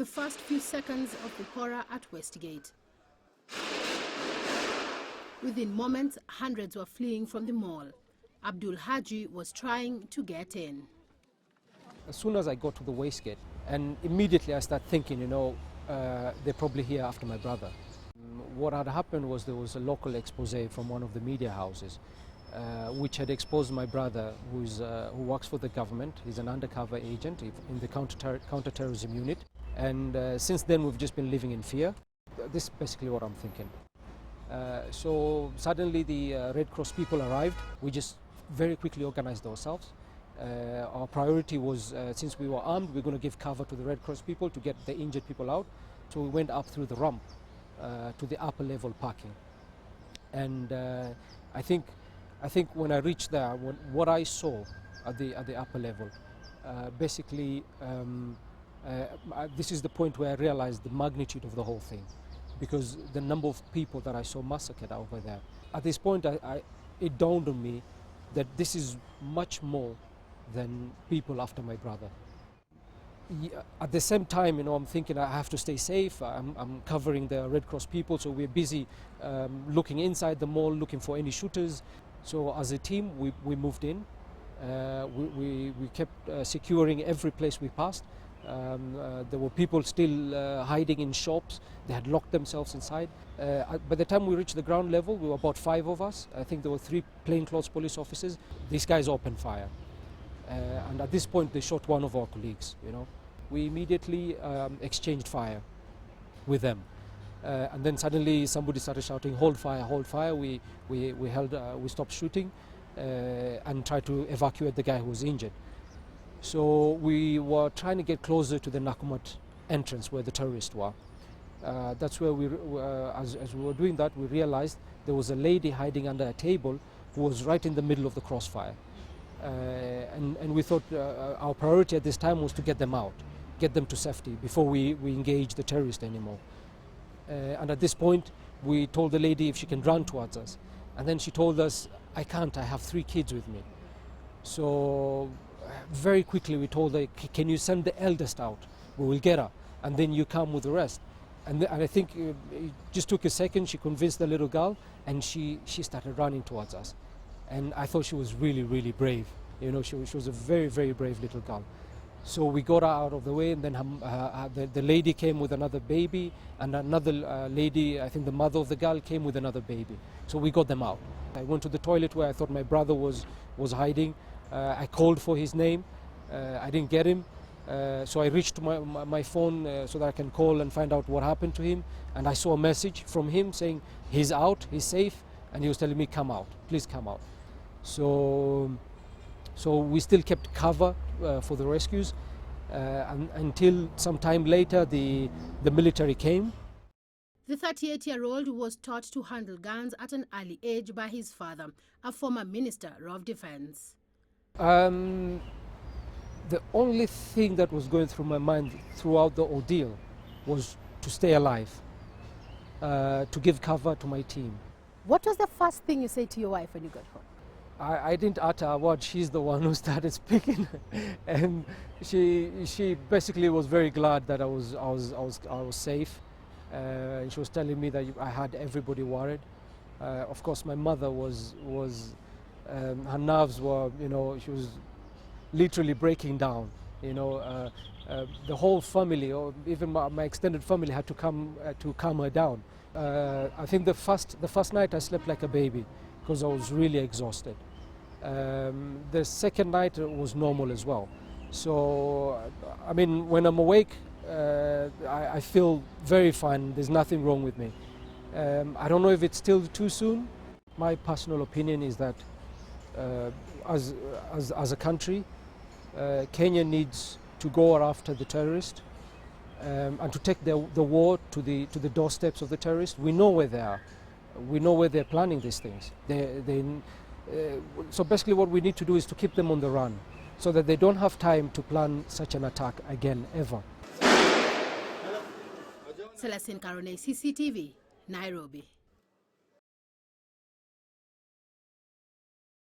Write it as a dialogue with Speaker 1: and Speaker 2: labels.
Speaker 1: the first few seconds of the horror at Westgate. Within moments, hundreds were fleeing from the mall. Abdul Haji was trying to get in.
Speaker 2: As soon as I got to the Westgate, and immediately I started thinking, they're probably here after my brother. What had happened was there was a local expose from one of the media houses which had exposed my brother, who works for the government. He's an undercover agent in the counter-terrorism unit. And since then we've just been living in fear. This is basically what I'm thinking. So suddenly the Red Cross people arrived. We just very quickly organized ourselves. Our priority was, since we were armed, we're going to give cover to the Red Cross people to get the injured people out. So we went up through the ramp to the upper level parking. And I think when I reached there, what I saw at the upper level, basically, this is the point where I realized the magnitude of the whole thing, because the number of people that I saw massacred over there. At this point, it dawned on me that this is much more than people after my brother. At the same time, I'm thinking I have to stay safe. I'm covering the Red Cross people, so we're busy looking inside the mall, looking for any shooters. So as a team, we moved in. We kept securing every place we passed. There were people still hiding in shops. They had locked themselves inside. By the time we reached the ground level, we were about 5 of us. I think there were 3 plainclothes police officers. These guys opened fire. And at this point, they shot one of our colleagues, We immediately exchanged fire with them. And then suddenly somebody started shouting, hold fire, hold fire. We stopped shooting and tried to evacuate the guy who was injured. So we were trying to get closer to the Nakumatt entrance where the terrorists were. That's where as we were doing that, we realized there was a lady hiding under a table who was right in the middle of the crossfire. And we thought our priority at this time was to get them out, get them to safety before we engage the terrorists anymore. And at this point, we told the lady if she can run towards us. And then she told us, I can't, I have 3 kids with me. So very quickly we told her, can you send the eldest out? We will get her, and then you come with the rest. And I think it just took a second. She convinced the little girl, and she started running towards us. And I thought she was really, really brave. She was a very, very brave little girl. So we got her out of the way, and then the lady came with another baby, and another lady, I think the mother of the girl, came with another baby. So we got them out. I went to the toilet where I thought my brother was hiding. I called for his name. I didn't get him. So I reached my phone so that I can call and find out what happened to him. And I saw a message from him saying he's out, he's safe, and he was telling me, come out, please come out. So we still kept cover for the rescues until some time later the military came.
Speaker 1: The 38-year-old was taught to handle guns at an early age by his father, a former Minister of Defense.
Speaker 2: The only thing that was going through my mind throughout the ordeal was to stay alive, to give cover to my team.
Speaker 1: What was the first thing you said to your wife when you got home?
Speaker 2: I didn't utter a word. She's the one who started speaking, and she basically was very glad that I was safe. She was telling me that I had everybody worried. Of course, my mother was her nerves were, she was literally breaking down. The whole family, or even my extended family, had to come to calm her down. I think the first night I slept like a baby because I was really exhausted. The second night was normal as well. So, I mean, when I'm awake, I feel very fine. There's nothing wrong with me. I don't know if it's still too soon. My personal opinion is that as a country, Kenya needs to go after the terrorists and to take the war to the doorsteps of the terrorists. We know where they are. We know where they're planning these things. So basically what we need to do is to keep them on the run so that they don't have time to plan such an attack again, ever.
Speaker 1: Celestine, Karoney, CCTV, Nairobi.